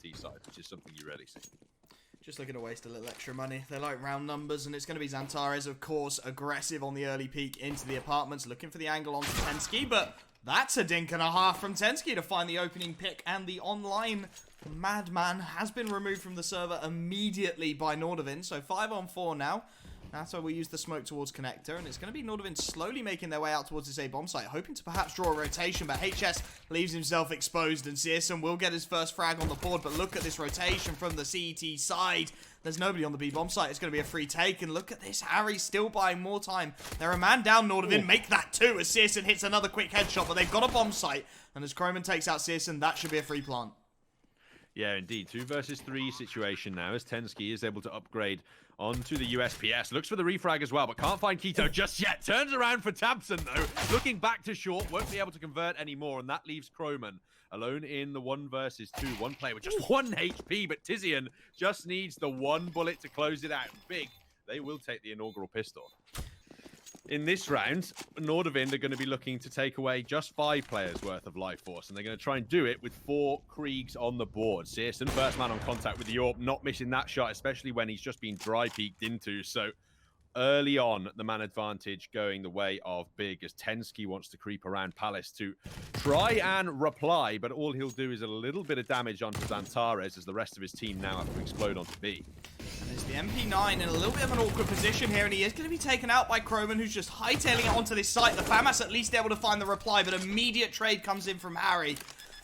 CT side, which is something you rarely see. Just looking to waste a little extra money. They like round numbers, and it's going to be Xantares'e, of course, aggressive on the early peek into the apartments, looking for the angle onto Tensky, but that's a dink and a half from Tensky to find the opening pick, and the online madman has been removed from the server immediately by Nordavind, so 5-on-4 now. That's why we use the smoke towards connector, and it's going to be Nordavind slowly making their way out towards this A bomb site, hoping to perhaps draw a rotation, but HS leaves himself exposed, and Searson will get his first frag on the board, but look at this rotation from the CT side. There's nobody on the B bomb site. It's going to be a free take, and look at this. Harry still buying more time. They're a man down, Nordavind. Make that two as Searson hits another quick headshot, but they've got a bomb site, and as Croman takes out Searson, that should be a free plant. Yeah, indeed. 2 versus 3 situation now as Tensky is able to upgrade onto the USPS. Looks for the refrag as well, but can't find Keto just yet. Turns around for Tabson, though. Looking back to short, won't be able to convert anymore, and that leaves Croman alone in the 1 versus 2. One player with just 1 HP, but Tizian just needs the 1 bullet to close it out. Big. They will take the inaugural pistol. In this round, Nordavind are going to be looking to take away just 5 players worth of life force, and they're going to try and do it with 4 Kriegs on the board. Searson, first man on contact with the AWP, not missing that shot, especially when he's just been dry peeked into. So early on, the man advantage going the way of Big, as Tensky wants to creep around Palace to try and reply, but all he'll do is a little bit of damage onto Xantares'e as the rest of his team now have to explode onto B. And there's the MP9 in a little bit of an awkward position here, and he is going to be taken out by Croman, who's just hightailing it onto this site. The FAMAS at least able to find the reply, but immediate trade comes in from Harry.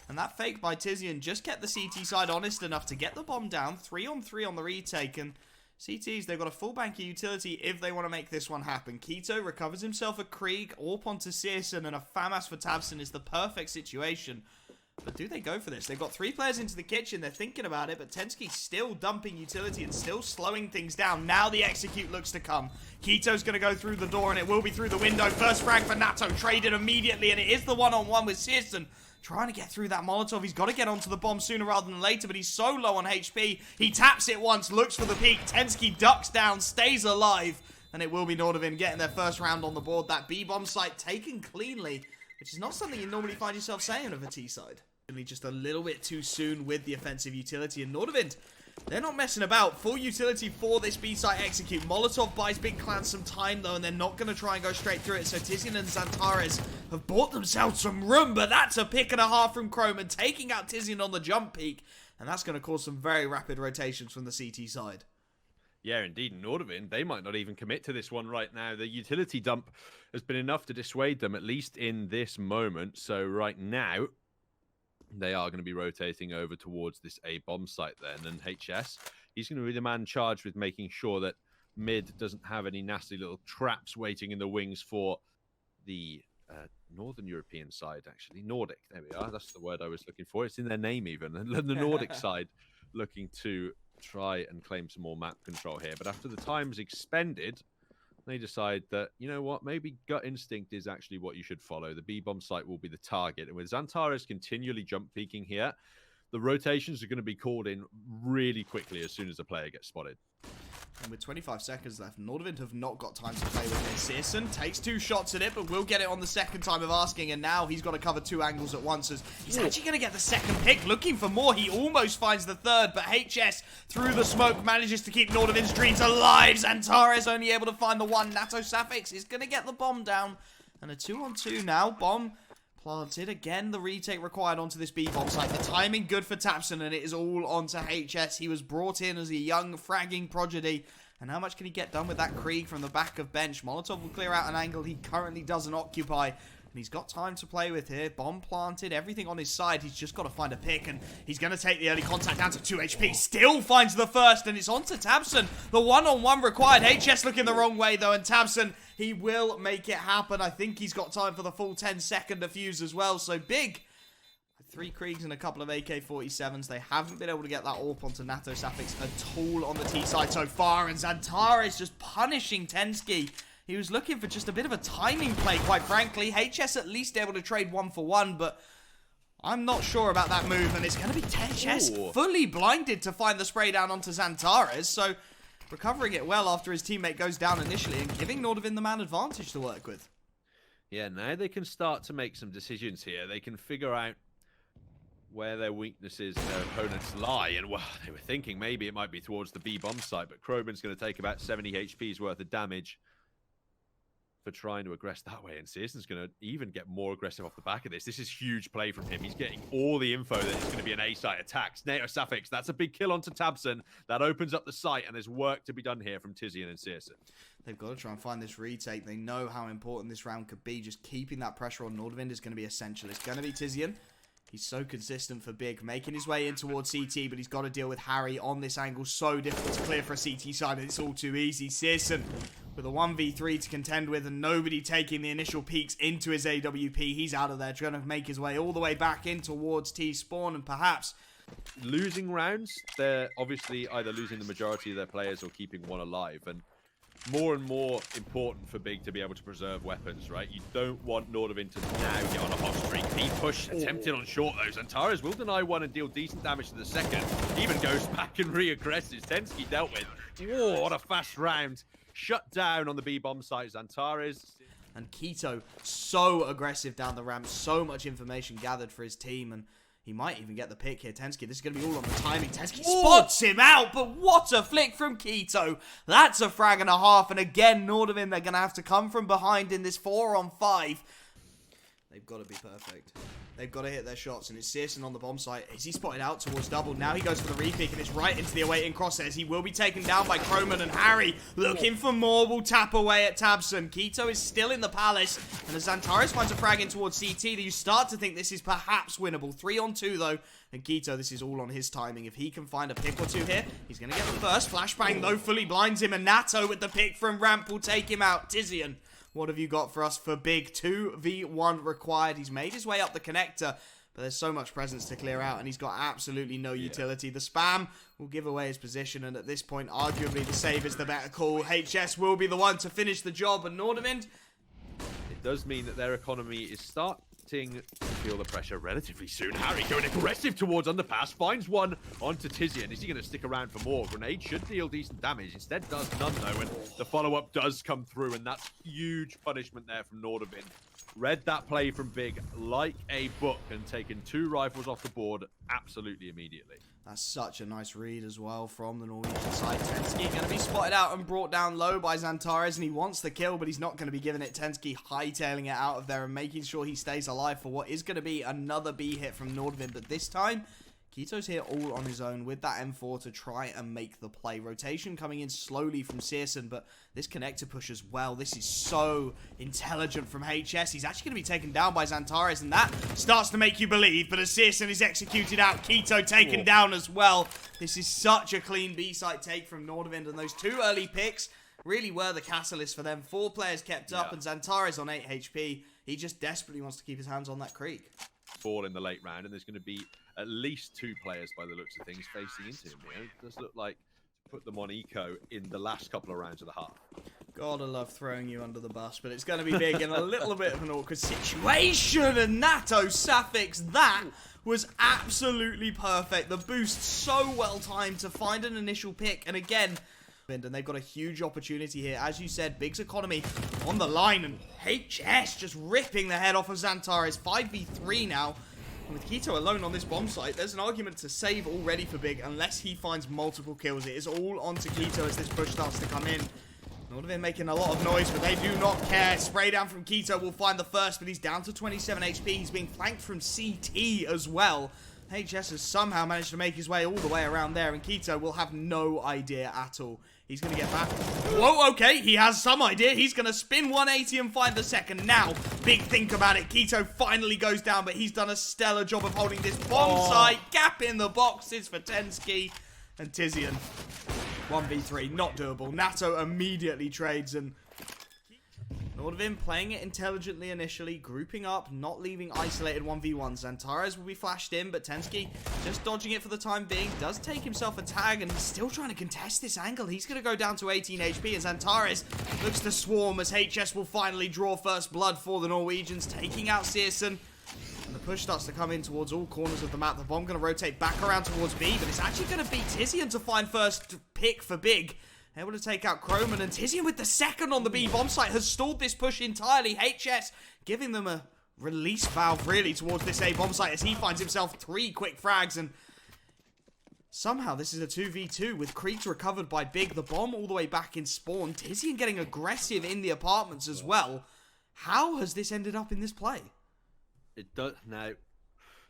And that fake by Tizian just kept the CT side honest enough to get the bomb down. 3-on-3 on the retake, and CTs, they've got a full bank of utility if they want to make this one happen. Keto recovers himself a Krieg, AWP onto Searson, and a FAMAS for Tabson is the perfect situation. But do they go for this? They've got 3 players into the kitchen. They're thinking about it, but Tensky's still dumping utility and still slowing things down. Now the execute looks to come. Keto's going to go through the door, and it will be through the window. First frag for Nato, traded immediately, and it is the 1-on-1 with Searson. Trying to get through that Molotov. He's got to get onto the bomb sooner rather than later, but he's so low on HP. He taps it once, looks for the peak. Tensky ducks down, stays alive, and it will be Nordavind getting their first round on the board. That B-bomb site taken cleanly, which is not something you normally find yourself saying of a T side. Just a little bit too soon with the offensive utility, and Nordavind, they're not messing about. Full utility for this B-site execute. Molotov buys Big Clan some time, though, and they're not going to try and go straight through it. So Tizian and Xantares'e have bought themselves some room, but that's a pick and a half from Croman, taking out Tizian on the jump peak, and that's going to cause some very rapid rotations from the CT side. Yeah, indeed. Nordavind, they might not even commit to this one right now. The utility dump has been enough to dissuade them, at least in this moment. So right now, they are going to be rotating over towards this A bomb site then. And HS, he's going to be the man charged with making sure that mid doesn't have any nasty little traps waiting in the wings for the Northern European side, actually. Nordic, there we are. That's the word I was looking for. It's in their name even. The Nordic side looking to try and claim some more map control here. But after the time's expended, they decide that, you know what, maybe gut instinct is actually what you should follow. The B-bomb site will be the target. And with Xantares'e continually jump peeking here, the rotations are going to be called in really quickly as soon as a player gets spotted. And with 25 seconds left, Nordavind have not got time to play with it. Searson takes 2 shots at it, but will get it on the second time of asking, and now he's got to cover 2 angles at once as he's actually going to get the second pick, looking for more. He almost finds the third, but HS, through the smoke, manages to keep Nordavind's dreams alive. Xantares'e only able to find the 1. Nato Safix is going to get the bomb down, and a 2-on-2 now. Bomb planted. Again, the retake required onto this B-bomb site. The timing good for Tabson, and it is all onto HS. He was brought in as a young fragging prodigy. And how much can he get done with that Krieg from the back of bench? Molotov will clear out an angle he currently doesn't occupy. And he's got time to play with here. Bomb planted, everything on his side. He's just got to find a pick, and he's going to take the early contact down to 2 HP. Still finds the first, and it's on to Tabson. The 1-on-1 required. HS looking the wrong way, though, and Tabson, he will make it happen. I think he's got time for the full 10-second defuse as well. So Big, 3 Kriegs and a couple of AK-47s. They haven't been able to get that AWP onto Nato Safix at all on the T side so far, and Xantares'e just punishing Tensky. He was looking for just a bit of a timing play, quite frankly. HS at least able to trade 1-for-1, but I'm not sure about that move, and it's going to be HS fully blinded to find the spray down onto Xantares'e, so recovering it well after his teammate goes down initially and giving Nordavind the man advantage to work with. Yeah, now they can start to make some decisions here. They can figure out where their weaknesses and their opponents lie. And well, they were thinking maybe it might be towards the B bomb site, but Kroman's going to take about 70 HP's worth of damage for trying to aggress that way. And Searson's going to even get more aggressive off the back of this. This is huge play from him. He's getting all the info that it's going to be an A-site attack. Xantares'e, that's a big kill onto Tabson. That opens up the site, and there's work to be done here from Tizian and Searson. They've got to try and find this retake. They know how important this round could be. Just keeping that pressure on Nordavind is going to be essential. It's going to be Tizian. He's so consistent for Big, making his way in towards CT, but he's got to deal with Harry on this angle. So difficult to clear for a CT side, and it's all too easy. Searson with a 1v3 to contend with, and nobody taking the initial peeks into his AWP. He's out of there, trying to make his way all the way back in towards T-Spawn, and perhaps losing rounds, they're obviously either losing the majority of their players or keeping one alive, and more and more important for Big to be able to preserve weapons, right? You don't want Nordavind to now get on a hot streak. He push attempted on short though. Xantares will deny one and deal decent damage to the second. Even goes back and re-aggresses. Tensky dealt with. Whoa, what a fast round. Shut down on the B bomb site. Xantares. And Keto, so aggressive down the ramp. So much information gathered for his team, and he might even get the pick here. Tensky, this is going to be all on the timing. Tensky spots him out, but what a flick from Keto. That's a frag and a half, and again, Nordavind, they're going to have to come from behind in this 4-on-5. They've got to be perfect. They've got to hit their shots, and it's Searson on the bomb site. Is he spotted out towards double? Now he goes for the repick, and it's right into the awaiting crosshairs. He will be taken down by Kroman, and Harry, looking for more, will tap away at Tabson. Keto is still in the palace, and as Xantares finds a frag in towards CT, you start to think this is perhaps winnable. 3-on-2 though, and Keto, this is all on his timing. If he can find a pick or two here, he's going to get the first. Flashbang though fully blinds him, and Nato with the pick from ramp will take him out. Tizian, what have you got for us for Big? 2v1 required. He's made his way up the connector, but there's so much presence to clear out, and he's got absolutely no utility. The spam will give away his position, and at this point, arguably, the save is the better call. HS will be the one to finish the job, and Nordavind, it does mean that their economy is starting to feel the pressure relatively soon. Harry going aggressive towards underpass, finds one onto Tizian. Is he going to stick around for more? Grenade should deal decent damage. Instead does none though, and the follow-up does come through, and that's huge punishment there from Nordavind. Read that play from Big like a book and taken 2 rifles off the board absolutely immediately. that's such a nice read as well from the Norwegian side. Tensky going to be spotted out and brought down low by Xantares, and he wants the kill, but he's not going to be giving it. Tensky hightailing it out of there and making sure he stays alive for what is going to be another B hit from Nordavind, but this time Keto's here all on his own with that M4 to try and make the play. Rotation coming in slowly from Searson, but this connector push as well. This is so intelligent from HS. He's actually going to be taken down by Xantares, and that starts to make you believe. But as Searson is executed out, Keto taken down as well. This is such a clean B-site take from Nordavind, and those 2 early picks really were the catalyst for them. 4 players kept up, and Xantares on 8 HP. He just desperately wants to keep his hands on that creek. Fall in the late round, and there's going to be at least 2 players by the looks of things facing into him here. It does look like to put them on eco in the last couple of rounds of the half. God, I love throwing you under the bus, but it's going to be big in a little bit of an awkward situation. And Nato Safix, that was absolutely perfect. The boost so well timed to find an initial pick, and again, and they've got a huge opportunity here. As you said, Big's economy on the line, and HS just ripping the head off of Xantares. 5v3 now. And with Keto alone on this bomb site, there's an argument to save already for Big unless he finds multiple kills. It is all onto Keto as this push starts to come in. Nordavind making a lot of noise, but they do not care. Spray down from Keto will find the first, but he's down to 27 HP. He's being flanked from CT as well. HS has somehow managed to make his way all the way around there, and Keto will have no idea at all. He's going to get back. Whoa, okay, he has some idea. He's going to spin 180 and find the second. Now, Big think about it. Keto finally goes down, but he's done a stellar job of holding this bomb site. Gap in the boxes for Tensky and Tizian. 1v3, not doable. Nato immediately trades, and Nordavind playing it intelligently initially, grouping up, not leaving isolated 1v1. Xantares will be flashed in, but Tensky just dodging it for the time being. Does take himself a tag, and he's still trying to contest this angle. He's going to go down to 18 HP, and Xantares looks to swarm as HS will finally draw first blood for the Norwegians, taking out Searson. And the push starts to come in towards all corners of the map. The bomb going to rotate back around towards B, but it's actually going to be Tizian to find first pick for Big. Able to take out Kroman, and Tizian with the second on the B bomb site has stalled this push entirely. HS giving them a release valve really towards this A bomb site as he finds himself 3 quick frags, and somehow this is a 2v2 with creeps recovered by Big, the bomb all the way back in spawn. Tizian getting aggressive in the apartments as well. How has this ended up in this play? It does now.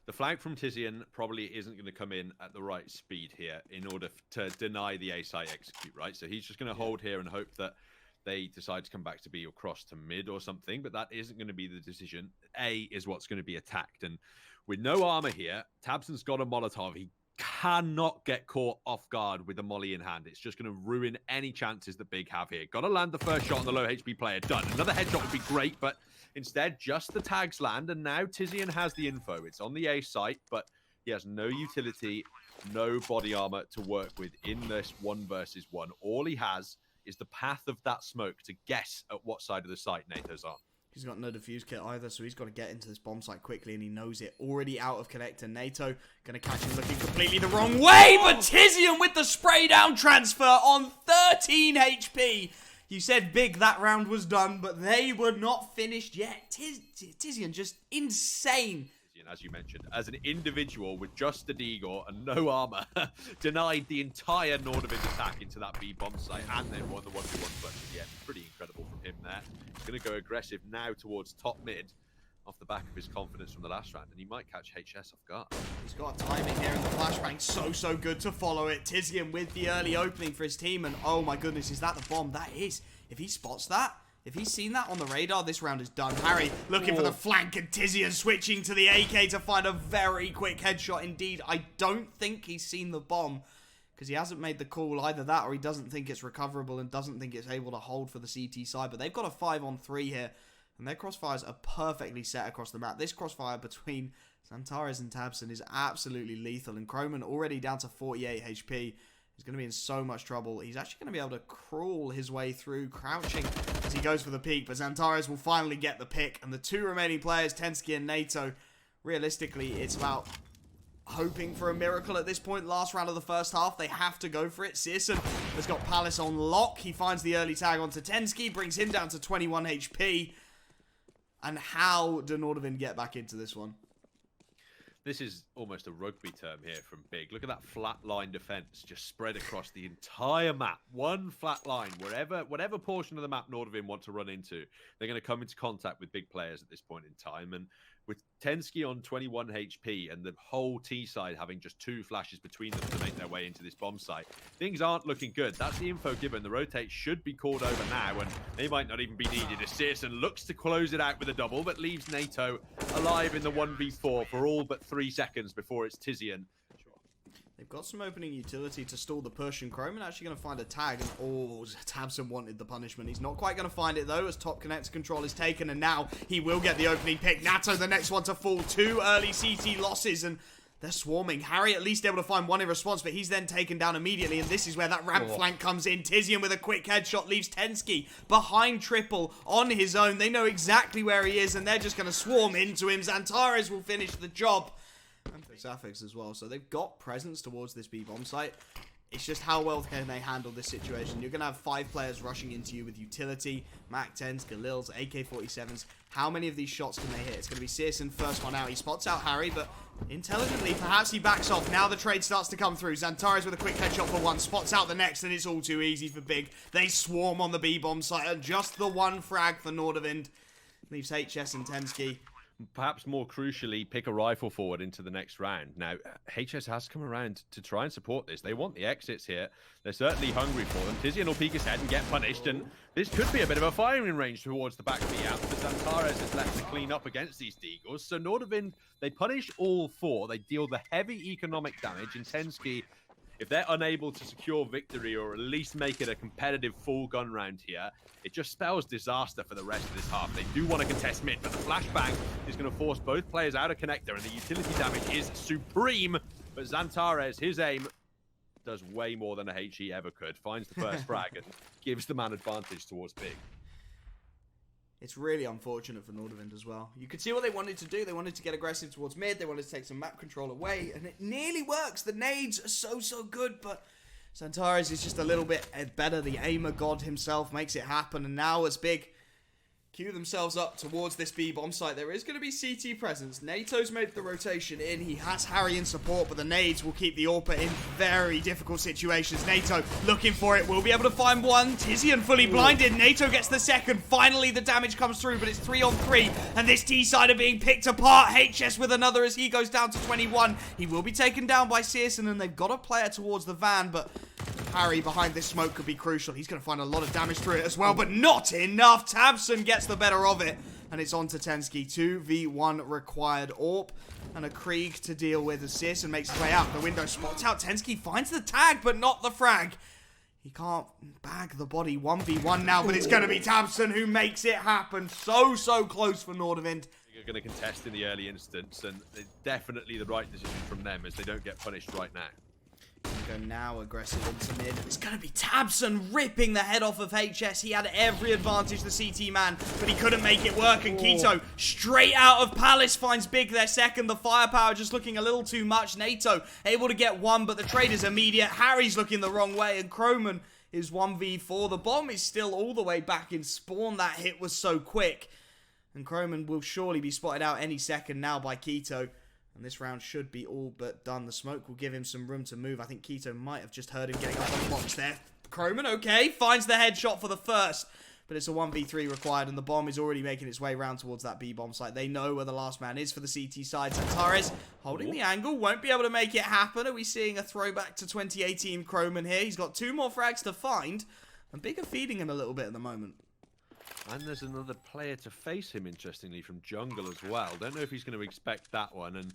The flag from Tizian probably isn't going to come in at the right speed here in order to deny the A site execute, right? So he's just going to hold here and hope that they decide to come back to B or cross to mid or something, but that isn't going to be the decision. A is what's going to be attacked, and with no armor here, Tabson's got a Molotov. He cannot get caught off guard with a molly in hand. It's just going to ruin any chances that Big have here. Got to land the first shot on the low HP player. Done. Another headshot would be great, but instead, just the tags land, and now Tizian has the info. It's on the A site, but he has no utility, no body armor to work with in this 1 versus 1. All he has is the path of that smoke to guess at what side of the site NATO's on. He's got no defuse kit either, so he's got to get into this bomb site quickly, and he knows it. Already out of connector. NATO going to catch him looking completely the wrong way, but Tizian with the spray down transfer on 13 HP. You said Big that round was done, but they were not finished yet. Tizian just insane. As you mentioned, as an individual with just the Deagle and no armor, denied the entire Nordavind attack into that B bomb site and then won the 1v1 clutch at the end. Pretty incredible from him there. He's going to go aggressive now towards top mid off the back of his confidence from the last round, and he might catch HS off guard. He's got timing here in the flashbang, so good to follow it. Tizian with the early opening for his team, and oh my goodness, is that the bomb? That is. If he spots that, if he's seen that on the radar, this round is done. Harry looking for the flank, and Tizian switching to the AK to find a very quick headshot indeed. I don't think he's seen the bomb because he hasn't made the call. Either that or he doesn't think it's recoverable and doesn't think it's able to hold for the CT side. But they've got a 5-on-3 here, and their crossfires are perfectly set across the map. This crossfire between Xantares and Tabson is absolutely lethal, and Croman already down to 48 HP. He's going to be in so much trouble. He's actually going to be able to crawl his way through, crouching as he goes for the peek. But Xantares will finally get the pick. And the 2 remaining players, Tensky and NATO, realistically, it's about hoping for a miracle at this point. Last round of the first half, they have to go for it. Searson has got Palace on lock. He finds the early tag onto Tensky, brings him down to 21 HP. And how do Nordavind get back into this one? This is almost a rugby term here from Big. Look at that flat line defense just spread across the entire map. One flat line, whatever portion of the map Nordavind want to run into, they're going to come into contact with big players at this point in time. And with Tensky on 21 HP and the whole T side having just 2 flashes between them to make their way into this bomb site, things aren't looking good. That's the info given. The rotate should be called over now, and they might not even be needed. As Searson looks to close it out with a double, but leaves NATO alive in the 1v4 for all but 3 seconds before it's Tizian. They've got some opening utility to stall the push, and Croman actually going to find a tag, and oh, Tabson wanted the punishment. He's not quite going to find it though, as top connector control is taken, and now he will get the opening pick. Nato the next one to fall. 2 early CT losses, and they're swarming. Harry at least able to find one in response, but he's then taken down immediately, and this is where that ramp flank comes in. Tizian with a quick headshot leaves Tensky behind triple on his own. They know exactly where he is, and they're just going to swarm into him. Xantares will finish the job. And for Safix as well, so they've got presence towards this B bomb site. It's just how well can they handle this situation. You're going to have 5 players rushing into you with utility, Mac 10s, Galils, AK-47s. How many of these shots can they hit? It's going to be Searson first one out. He spots out Harry, but intelligently, perhaps he backs off. Now the trade starts to come through. Xantares with a quick headshot for one, spots out the next, and it's all too easy for Big. They swarm on the B bomb site, and just the 1 frag for Nordavind leaves HS and Tensky. Perhaps more crucially, pick a rifle forward into the next round. Now, HS has come around to try and support this. They want the exits here. They're certainly hungry for them. Tizian will peek his head and get punished, and this could be a bit of a firing range towards the back of the out. But Xantares is left to clean up against these Deagles. So Nordavind, they punish all 4. They deal the heavy economic damage, and Tensky, if they're unable to secure victory or at least make it a competitive full gun round here, it just spells disaster for the rest of this half. They do want to contest mid, but the flashbang is going to force both players out of connector, and the utility damage is supreme. But Xantares, his aim does way more than a HE ever could. Finds the first frag and gives the man advantage towards Big. It's really unfortunate for Nordavind as well. You could see what they wanted to do. They wanted to get aggressive towards mid. They wanted to take some map control away, and it nearly works. The nades are so good, but Xantares is just a little bit better. The aimer god himself makes it happen, and now as Big queue themselves up towards this B-bomb site. There is going to be CT presence. NATO's made the rotation in. He has Harry in support, but the nades will keep the AWPer in very difficult situations. NATO looking for it. Will be able to find one. Tizian fully blinded. NATO gets the second. Finally, the damage comes through, but it's 3-on-3. And this T-side are being picked apart. HS with another as he goes down to 21. He will be taken down by Searson, and they've got a player towards the van, but Harry behind this smoke could be crucial. He's going to find a lot of damage through it as well, but not enough. Tabson gets the better of it, and it's on to Tensky. 2v1 required. AWP and a Krieg to deal with as Searson makes his way out. The window spots out. Tensky finds the tag, but not the frag. He can't bag the body. 1v1 now, but it's going to be Tabson who makes it happen. So close for Nordavind. You're going to contest in the early instance, and it's definitely the right decision from them as they don't get punished right now. Go now aggressive into mid. It's going to be Tabson ripping the head off of HS. He had every advantage, the CT man, but he couldn't make it work. And Keto, straight out of Palace, finds Big their second. The firepower just looking a little too much. NATO able to get one, but the trade is immediate. Harry's looking the wrong way, and Croman is 1v4. The bomb is still all the way back in spawn. That hit was so quick. And Croman will surely be spotted out any second now by Keto. And this round should be all but done. The smoke will give him some room to move. I think Keto might have just heard him getting up on the box there. Croman, okay, finds the headshot for the first. But it's a 1v3 required, and the bomb is already making its way round towards that B-bomb site. They know where the last man is for the CT side. Xantares'e holding the angle, won't be able to make it happen. Are we seeing a throwback to 2018 Croman here? He's got 2 more frags to find, and Big are feeding him a little bit at the moment. And there's another player to face him, interestingly, from jungle as well. Don't know if he's going to expect that one, and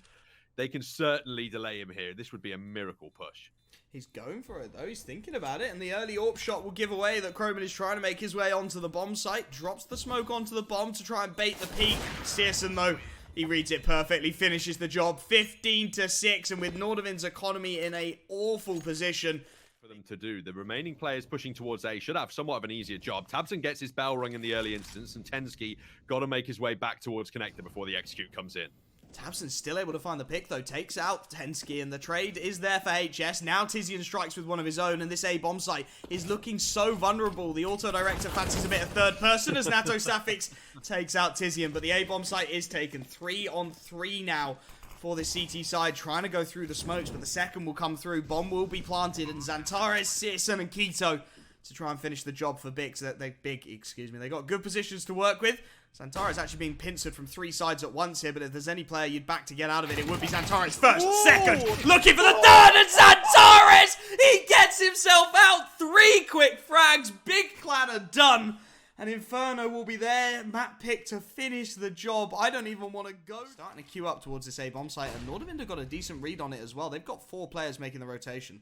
they can certainly delay him here. This would be a miracle push. He's going for it, though. He's thinking about it, and the early AWP shot will give away that Croman is trying to make his way onto the bomb site. Drops the smoke onto the bomb to try and bait the peak. Searson, though, he reads it perfectly, finishes the job. 15-6, and with Nordavind's economy in a awful position for them to do. The remaining players pushing towards A should have somewhat of an easier job. Tabson gets his bell rung in the early instance, and Tensky got to make his way back towards connector before the execute comes in. Tabson's still able to find the pick, though. Takes out Tensky, and the trade is there for HS. Now Tizian strikes with one of his own, and this A bomb site is looking so vulnerable. The auto-director fancies a bit of third person as Nato Safix takes out Tizian, but the A bomb site is taken. 3-on-3 now for this CT side, trying to go through the smokes, but the second will come through. Bomb will be planted, and Xantares'e, Searson, and Keto to try and finish the job for Big. So that they got good positions to work with. Xantares'e actually being pincered from 3 sides at once here, but if there's any player you'd back to get out of it, it would be Xantares'e. First, second, looking for the third, and Xantares'e! He gets himself out! 3 quick frags, Big Clan are done. And Inferno will be there, map pick to finish the job. I don't even want to go. Starting to queue up towards this A-bomb site, and Nordavind have got a decent read on it as well. They've got 4 players making the rotation.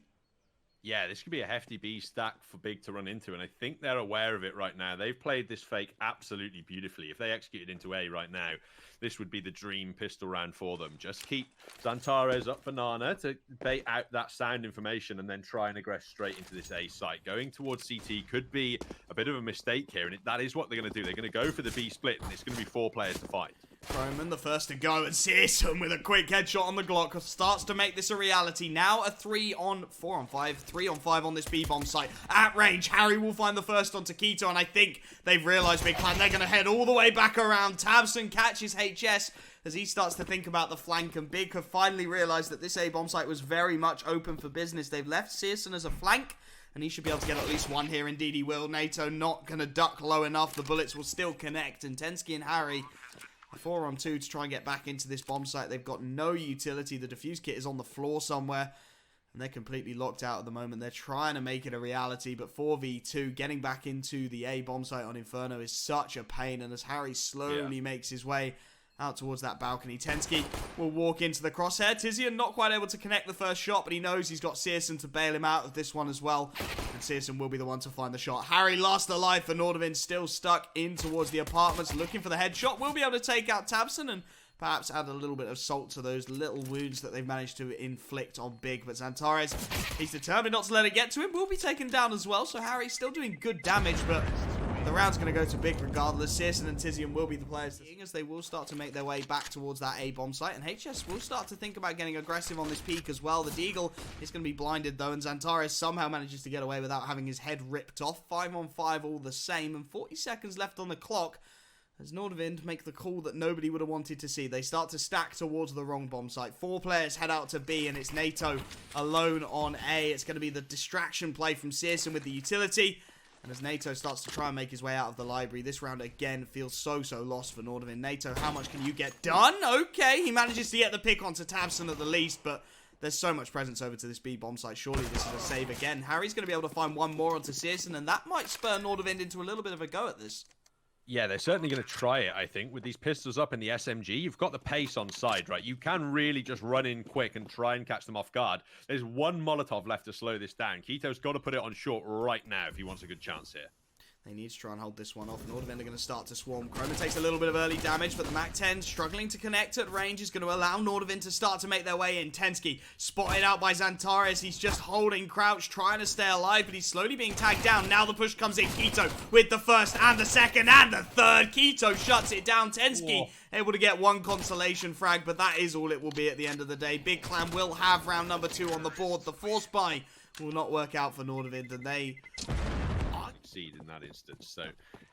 Yeah, this could be a hefty B stack for Big to run into, and I think they're aware of it right now. They've played this fake absolutely beautifully. If they executed into A right now, this would be the dream pistol round for them. Just keep Xantares'e up for Nana to bait out that sound information and then try and aggress straight into this A site. Going towards CT could be a bit of a mistake here, and that is what they're going to do. They're going to go for the B split, and it's going to be 4 players to fight. Croman, the first to go, and Searson with a quick headshot on the Glock starts to make this a reality. Now a 3-on-4-on-5, 3-on-5 on this B-bomb site. At range, Harry will find the first on Keto, and I think they've realised Big Clan. They're going to head all the way back around. Tabson catches HS as he starts to think about the flank, and Big have finally realised that this A-bomb site was very much open for business. They've left Searson as a flank, and he should be able to get at least one here. Indeed he will. NATO not going to duck low enough. The bullets will still connect, and Tensky and Harry 4-on-2 to try and get back into this bomb site. They've got no utility. The defuse kit is on the floor somewhere, and they're completely locked out at the moment. They're trying to make it a reality, but 4v2, getting back into the A bomb site on Inferno is such a pain, and as Harry slowly makes his way out towards that balcony, Tensky will walk into the crosshair. Tizian not quite able to connect the first shot, but he knows he's got Searson to bail him out of this one as well. And Searson will be the one to find the shot. Harry last alive for Nordavind, still stuck in towards the apartments, looking for the headshot. Will be able to take out Tabson and perhaps add a little bit of salt to those little wounds that they've managed to inflict on Big. But Xantares'e, he's determined not to let it get to him, will be taken down as well. So Harry's still doing good damage, but the round's going to go to Big regardless. Searson and Tizian will be the players, as they will start to make their way back towards that A-bomb site. And HS will start to think about getting aggressive on this peak as well. The Deagle is going to be blinded though, and Xantares'e somehow manages to get away without having his head ripped off. 5-on-5 all the same, and 40 seconds left on the clock. as Nordavind make the call that nobody would have wanted to see. They start to stack towards the wrong bomb site. 4 players head out to B, and it's NATO alone on A. It's going to be the distraction play from Searson with the utility. And as NATO starts to try and make his way out of the library, this round again feels so lost for Nordavind. NATO, how much can you get done? Okay, he manages to get the pick onto Tabson at the least, but there's so much presence over to this B bomb site. Surely this is a save again. Harry's going to be able to find one more onto Searson, and that might spur Nordavind into a little bit of a go at this. Yeah, they're certainly going to try it, I think. With these pistols up in the SMG, you've got the pace on side, right? You can really just run in quick and try and catch them off guard. There's one Molotov left to slow this down. Kito's got to put it on short right now if he wants a good chance here. They need to try and hold this one off. Nordavind are going to start to swarm. Chroma takes a little bit of early damage, but the MAC-10 struggling to connect at range is going to allow Nordavind to start to make their way in. Tensky spotted out by Xantares. He's just holding crouch, trying to stay alive, but he's slowly being tagged down. Now the push comes in. Kito with the first and the second and the third. Kito shuts it down. Tensky able to get one consolation frag, but that is all it will be at the end of the day. Big Clan will have round number 2 on the board. The force buy will not work out for Nordavind, and they in that instance. So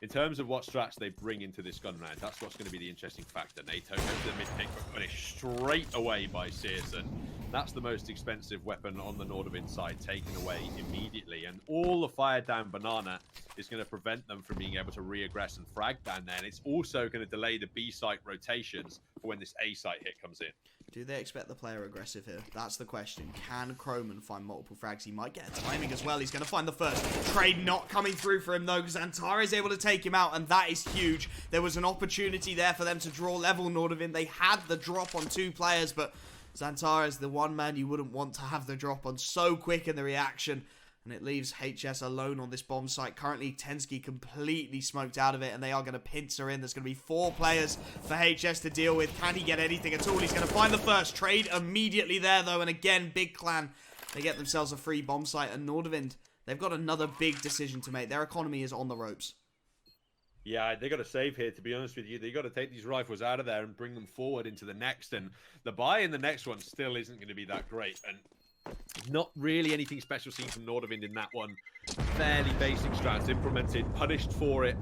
in terms of what strats they bring into this gun round, that's what's going to be the interesting factor. NATO goes to the mid-pick, but punished straight away by Searson. That's the most expensive weapon on the Nordavind side, taken away immediately, and all the fire down banana is going to prevent them from being able to re-aggress and frag down there, and it's also going to delay the B site rotations for when this A site hit comes in. Do they expect the player aggressive here? That's the question. Can Croman find multiple frags? He might get a timing as well. He's going to find the first. Trade not coming through for him, though, because Xantares is able to take him out, and that is huge. There was an opportunity there for them to draw level Nordavind. They had the drop on 2 players, but Xantares, the one man you wouldn't want to have the drop on, so quick in the reaction. And it leaves HS alone on this bomb site. Currently, Tensky completely smoked out of it, and they are going to pincer in. There's going to be 4 players for HS to deal with. Can he get anything at all? He's going to find the first. Trade immediately there, though. And again, Big Clan, they get themselves a free bomb site. And Nordavind, they've got another big decision to make. Their economy is on the ropes. Yeah, they got to save here, to be honest with you. They got to take these rifles out of there and bring them forward into the next. And the buy in the next one still isn't going to be that great. And not really anything special seen from Nordavind in that one. Fairly basic strats implemented, punished for it.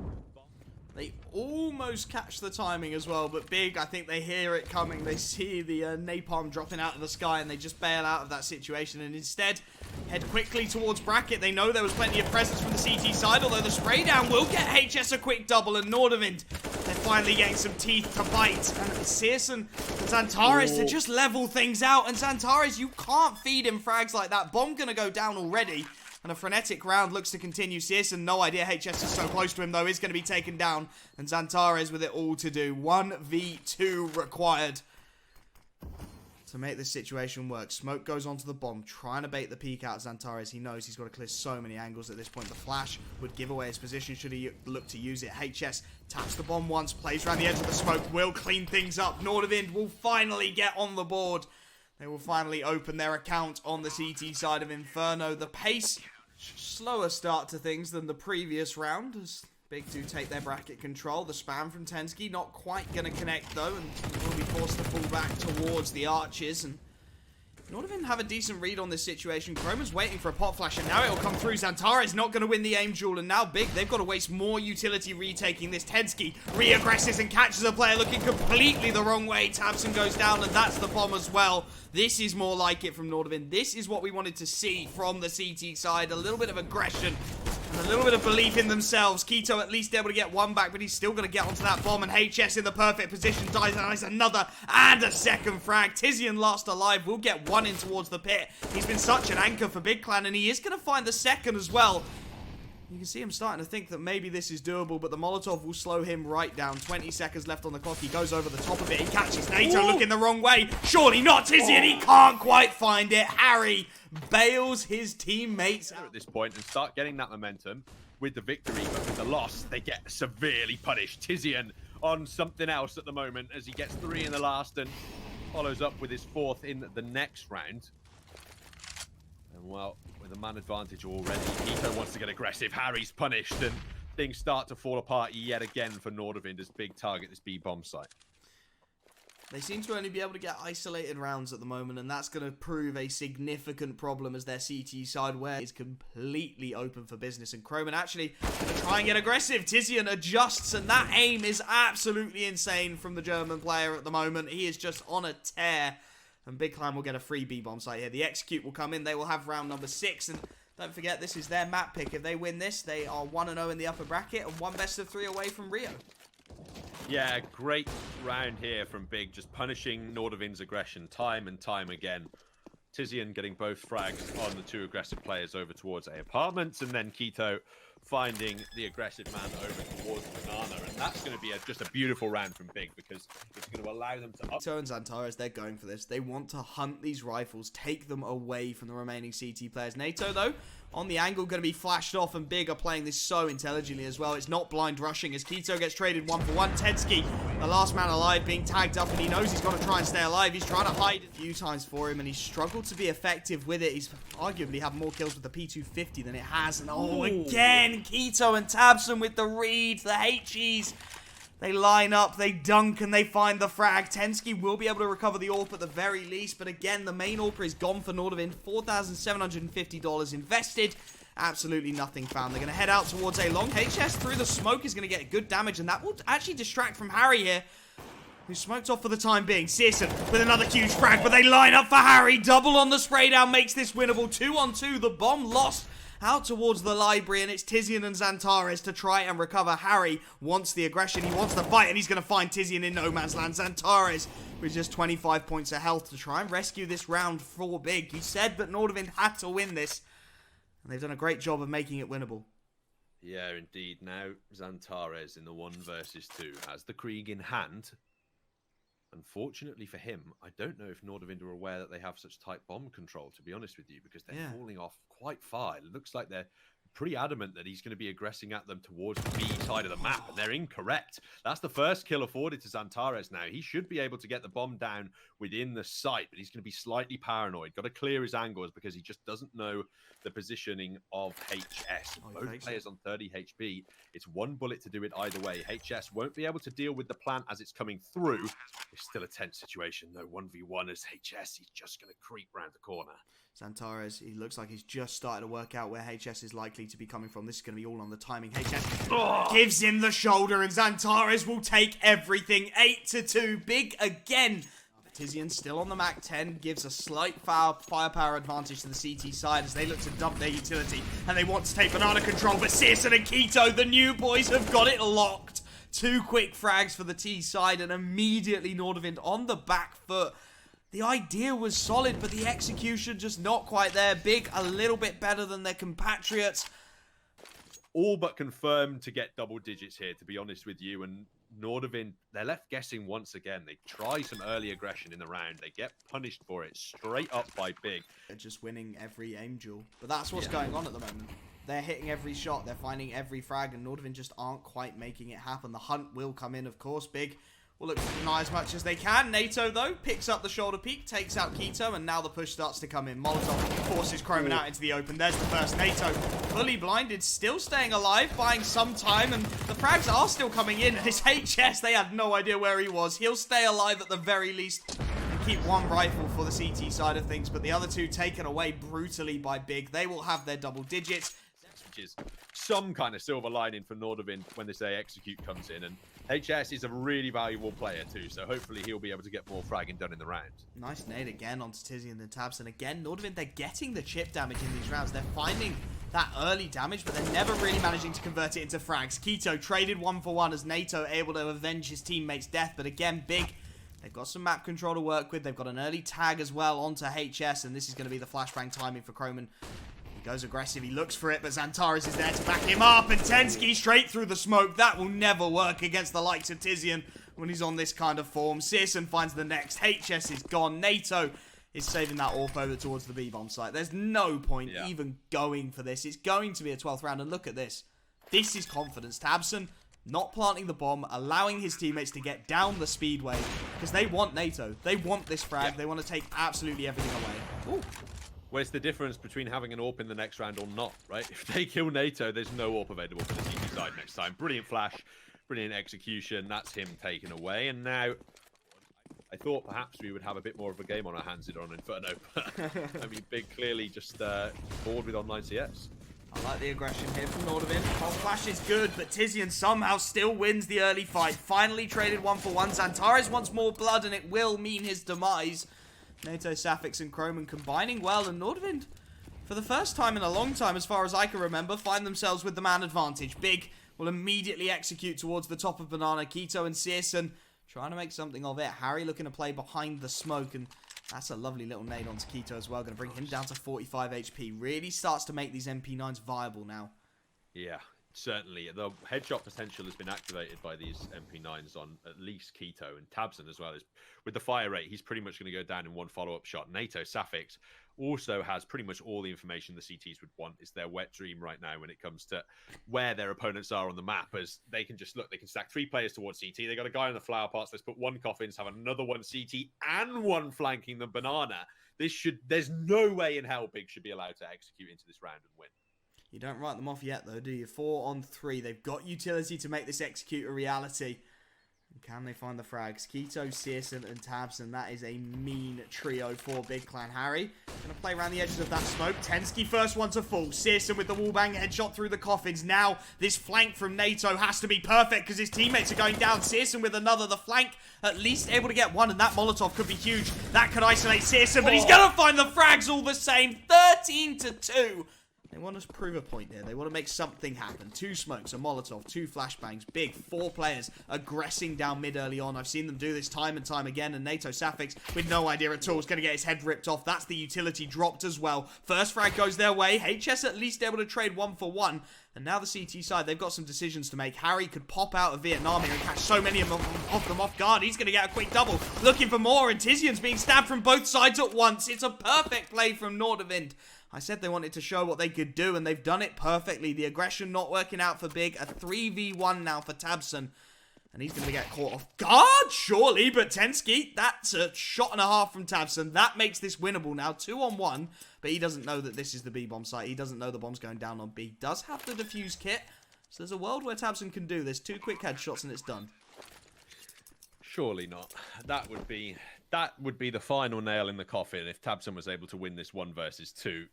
They almost catch the timing as well, but Big, I think they hear it coming. They see the napalm dropping out of the sky, and they just bail out of that situation, and instead head quickly towards bracket. They know there was plenty of presence from the CT side, although the spray down will get HS a quick double, and Nordavind, they're finally getting some teeth to bite. And Searson and Xantares to just level things out, and Xantares, you can't feed him frags like that. Bomb gonna go down already. And a frenetic round looks to continue. Searson, no idea HS is so close to him, though, is going to be taken down. And Xantares with it all to do. 1v2 required to make this situation work. Smoke goes onto the bomb, trying to bait the peek out Xantares. He knows he's got to clear so many angles at this point. The flash would give away his position should he look to use it. HS taps the bomb once, plays around the edge of the smoke, will clean things up. Nordavind will finally get on the board. They will finally open their account on the CT side of Inferno. The pace, slower start to things than the previous round, as Big do take their bracket control. The spam from Tensky not quite going to connect, though, and will be forced to pull back towards the arches. And Nordavind have a decent read on this situation. Chroma's waiting for a pop flash, and now it'll come through. Xantares not going to win the aim duel, and now Big, they've got to waste more utility retaking this. Tensky re-aggresses and catches a player looking completely the wrong way. Tabson goes down, and that's the bomb as well. This is more like it from Nordavind. This is what we wanted to see from the CT side. A little bit of aggression and a little bit of belief in themselves. Kito at least able to get one back, but he's still going to get onto that bomb, and HS in the perfect position dies another and a second frag. Tizian last alive will get one in towards the pit. He's been such an anchor for Big Clan, and he is going to find the second as well. You can see him starting to think that maybe this is doable, but the Molotov will slow him right down. 20 seconds left on the clock. He goes over the top of it. He catches NATO looking the wrong way. Surely not Tizian. He can't quite find it. Harry bails his teammates out at this point and start getting that momentum with the victory, but with the loss, they get severely punished. Tizian on something else at the moment as he gets 3 in the last and follows up with his 4th in the next round. And well, with a man advantage already, Kito wants to get aggressive. Harry's punished, and things start to fall apart yet again for Nordavind as Big target this B bomb site. They seem to only be able to get isolated rounds at the moment, and that's going to prove a significant problem as their CT side where is completely open for business. And Croman actually going to try and get aggressive. Tizian adjusts, and that aim is absolutely insane from the German player at the moment. He is just on a tear, and Big Clan will get a free B-bomb site here. The Execute will come in. They will have round number 6, and don't forget, this is their map pick. If they win this, they are 1-0 in the upper bracket and 1 best of 3 away from Rio. Yeah, great round here from Big, just punishing Nordavind's aggression time and time again. Tizian getting both frags on the 2 aggressive players over towards A apartments, and then Keto finding the aggressive man over towards Banana, and that's going to be just a beautiful round from Big because it's going to allow them to up. Keto and Xantares, they're going for this. They want to hunt these rifles, take them away from the remaining CT players. NATO, though, on the angle, going to be flashed off, and Big are playing this so intelligently as well. It's not blind rushing as Keto gets traded 1-for-1. Tedski, the last man alive, being tagged up, and he knows he's got to try and stay alive. He's trying to hide a few times for him, and he's struggled to be effective with it. He's arguably had more kills with the P250 than it has. And oh, again, Keto and Tabson with the reads, the HEs. They line up, they dunk, and they find the frag. Tensky will be able to recover the AWP at the very least, but again, the main AWP is gone for Nordavind. $4,750 invested. Absolutely nothing found. They're going to head out towards A long. HS through the smoke is going to get good damage, and that will actually distract from Harry here, who smoked off for the time being. Searson with another huge frag, but they line up for Harry. Double on the spray down makes this winnable. 2-on-2, the bomb lost out towards the library, and it's Tizian and Xantares to try and recover. Harry wants the aggression, he wants the fight, and he's going to find Tizian in no man's land. Xantares with just 25 points of health to try and rescue this round for Big. He said that Nordavind had to win this, and they've done a great job of making it winnable. Yeah, indeed. Now Xantares in the 1 versus 2 has the Krieg in hand. Unfortunately for him, I don't know if Nordavind are aware that they have such tight bomb control, to be honest with you, because they're falling off quite far. It looks like they're pretty adamant that he's going to be aggressing at them towards the B side of the map, and they're incorrect. That's the first kill afforded to Xantares now. He should be able to get the bomb down within the site, but he's going to be slightly paranoid. Got to clear his angles because he just doesn't know the positioning of HS. Both players on 30 HP. It's 1 bullet to do it either way. HS won't be able to deal with the plant as it's coming through. It's still a tense situation, though. 1v1 as HS. He's just going to creep around the corner. Xantares, he looks like he's just started to work out where HS is likely to be coming from. This is going to be all on the timing. HS gives him the shoulder, and Xantares will take everything. 8-2. Big again. Tizian still on the Mac 10, gives a slight firepower advantage to the CT side as they look to dump their utility, and they want to take banana control, but Searson and Keto, the new boys, have got it locked. 2 quick frags for the T side, and immediately Nordavind on the back foot. The idea was solid, but the execution just not quite there. Big a little bit better than their compatriots. All but confirmed to get double digits here, to be honest with you. And Nordavind, they're left guessing once again. They try some early aggression in the round. They get punished for it straight up by Big. They're just winning every aim duel. But that's what's going on at the moment. They're hitting every shot. They're finding every frag, and Nordavind just aren't quite making it happen. The hunt will come in, of course. Big will look to deny as much as they can. NATO, though, picks up the shoulder peak, takes out Keto, and now the push starts to come in. Molotov forces Croman out into the open. There's the first. NATO, fully blinded, still staying alive, buying some time, and the frags are still coming in. His HS, they had no idea where he was. He'll stay alive at the very least and keep 1 rifle for the CT side of things, but the other 2 taken away brutally by Big. They will have their double digits. Which is some kind of silver lining for Nordavind when this execute comes in, and HS is a really valuable player too, so hopefully he'll be able to get more fragging done in the round. Nice nade again onto Tizian and Tabs, and again Nordavind, they're getting the chip damage in these rounds. They're finding that early damage, but they're never really managing to convert it into frags. Keto traded 1-for-1 as NATO able to avenge his teammate's death, but again Big, they've got some map control to work with. They've got an early tag as well onto HS, and this is going to be the flashbang timing for Croman. He goes aggressive, he looks for it, but Xantares is there to back him up, and Tensky straight through the smoke. That will never work against the likes of Tizian when he's on this kind of form. Searson finds the next. HS is gone. NATO is saving that AWP over towards the B-bomb site. There's no point even going for this. It's going to be a 12th round, and look at this. This is confidence. Tabson not planting the bomb, allowing his teammates to get down the speedway, because they want NATO. They want this frag. They want to take absolutely everything away. Ooh. Well, it's the difference between having an AWP in the next round or not, right? If they kill NATO, there's no AWP available for the CT side next time. Brilliant flash, brilliant execution. That's him taken away. And now I thought perhaps we would have a bit more of a game on our hands on Inferno, but I mean, Big clearly just bored with online CS. I like the aggression here from Nordavind. Hot Flash is good, but Tizian somehow still wins the early fight. Finally traded 1-for-1. Xantares wants more blood, and it will mean his demise. NATO, Safix, and Chroman combining well, and Nordavind, for the first time in a long time, as far as I can remember, find themselves with the man advantage. Big will immediately execute towards the top of Banana. Keto and Searson trying to make something of it. Harry looking to play behind the smoke, and that's a lovely little nade onto Keto as well. Going to bring him down to 45 HP. Really starts to make these MP9s viable now. Yeah, certainly. The headshot potential has been activated by these MP9s on at least Keto, and Tabson as well. With the fire rate, he's pretty much going to go down in one follow-up shot. NATO, Safix also has pretty much all the information the CTs would want. It's their wet dream right now when it comes to where their opponents are on the map, as they can just look, they can stack 3 players towards CT. They got a guy on the flower pots. Let's put 1 coffins, have another 1 CT and 1 flanking the Banana. There's no way in hell Big should be allowed to execute into this round and win. You don't write them off yet, though, do you? 4 on 3. They've got utility to make this execute a reality. And can they find the frags? Keto, Searson, and Tabson. That is a mean trio for Big Clan. Harry going to play around the edges of that smoke. Tensky first one to fall. Searson with the wallbang headshot through the coffins. Now, this flank from NATO has to be perfect because his teammates are going down. Searson with another. The flank at least able to get 1, and that Molotov could be huge. That could isolate Searson, but he's going to find the frags all the same. 13-2. They want to prove a point here. They want to make something happen. 2 smokes, a Molotov, 2 flashbangs. Big 4 players aggressing down mid early on. I've seen them do this time and time again. And NATO Safix, with no idea at all, is going to get his head ripped off. That's the utility dropped as well. First frag goes their way. HS at least able to trade 1-for-1. And now the CT side, they've got some decisions to make. Harry could pop out of Vietnam here and catch so many of them off guard. He's going to get a quick double. Looking for more, and Tizian's being stabbed from both sides at once. It's a perfect play from Nordavind. I said they wanted to show what they could do, and they've done it perfectly. The aggression not working out for Big. A 3v1 now for Tabson. And he's going to get caught off guard, surely. But Tensky, that's a shot and a half from Tabson. That makes this winnable now. 2 on 1. But he doesn't know that this is the B-bomb site. He doesn't know the bomb's going down on B. Does have the defuse kit. So there's a world where Tabson can do this. 2 quick headshots and it's done. Surely not. That would be the final nail in the coffin if Tabson was able to win this 1 versus 2.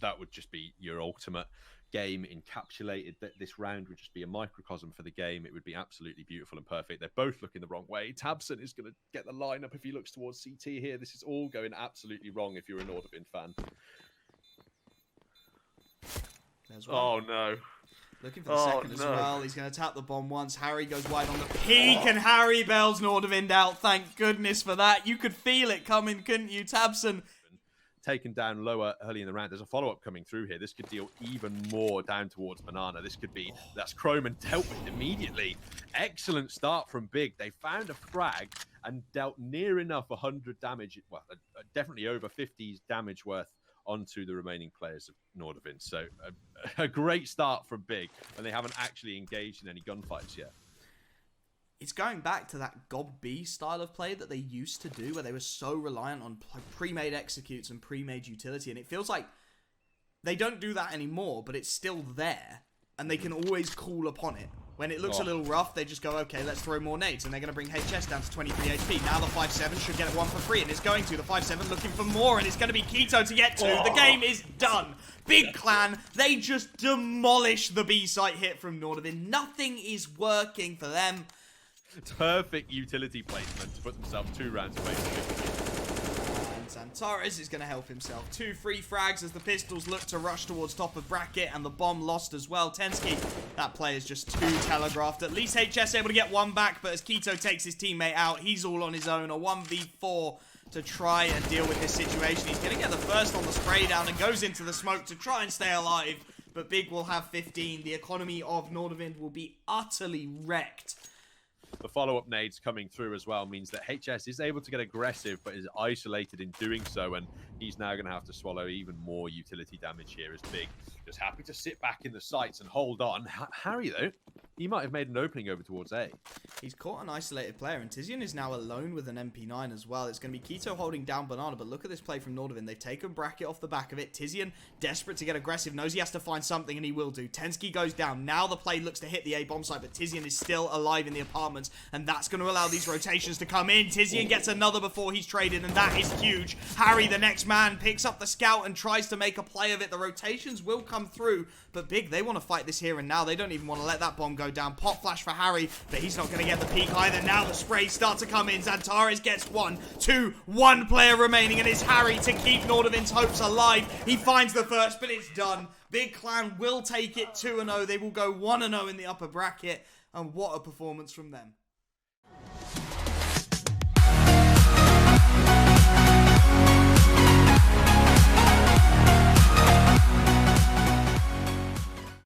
That would just be your ultimate game encapsulated. That this round would just be a microcosm for the game. It would be absolutely beautiful and perfect. They're both looking the wrong way. Tabson is going to get the lineup if he looks towards CT here. This is all going absolutely wrong if you're a Nordavind fan. Oh no. Looking for the second as well. He's going to tap the bomb once. Harry goes wide on the peak, and Harry bails Nordavind out. Thank goodness for that. You could feel it coming, couldn't you, Tabson? Taken down lower early in the round. There's a follow-up coming through here. This could deal even more down towards Banana. This could be, that's Chroman dealt with immediately. Excellent start from Big. They found a frag and dealt near enough 100 damage, well, definitely over 50 damage worth onto the remaining players of Nordavind. So a great start from Big, and they haven't actually engaged in any gunfights yet. It's going back to that Gob B style of play that they used to do, where they were so reliant on pre-made executes and pre-made utility, and it feels like they don't do that anymore, but it's still there, and they can always call upon it. When it looks a little rough, they just go, okay, let's throw more nades, and they're going to bring HS down to 23 HP. Now the 5-7 should get it 1 for free, and it's going to. The 5-7 looking for more, and it's going to be Keto to get to. The game is done. Big Clan, they just demolish the B site hit from Nordavind. Nothing is working for them. Perfect utility placement to put themselves 2 rounds away from victory. And Xantares is going to help himself. 2 free frags as the pistols look to rush towards top of bracket, and the bomb lost as well. Tensky, that play is just too telegraphed. At least HS able to get 1 back, but as Keto takes his teammate out, he's all on his own. A 1v4 to try and deal with this situation. He's going to get the first on the spray down and goes into the smoke to try and stay alive. But Big will have 15. The economy of Nordavind will be utterly wrecked. The follow-up nades coming through as well means that HS is able to get aggressive, but is isolated in doing so, and he's now going to have to swallow even more utility damage here as Big just happy to sit back in the sights and hold on. Harry, though, he might have made an opening over towards A. He's caught an isolated player, and Tizian is now alone with an MP9 as well. It's going to be Keto holding down Banana, but look at this play from Nordavind. They've taken Bracket off the back of it. Tizian, desperate to get aggressive, knows he has to find something, and he will do. Tensky goes down. Now the play looks to hit the A-bomb site, but Tizian is still alive in the apartments, and that's going to allow these rotations to come in. Tizian gets another before he's traded, and that is huge. Harry, the next man, picks up the scout and tries to make a play of it. The rotations will come through, but Big, they want to fight this here and now. They don't even want to let that bomb go down. Pop flash for Harry, but he's not going to get the peak either. Now the sprays start to come in. Xantares'e gets 1, 2, 1 player remaining, and it's Harry to keep Nordavind's hopes alive. He finds the first, but it's done. Big Clan will take it 2-0. They will go 1-0 in the upper bracket, and what a performance from them.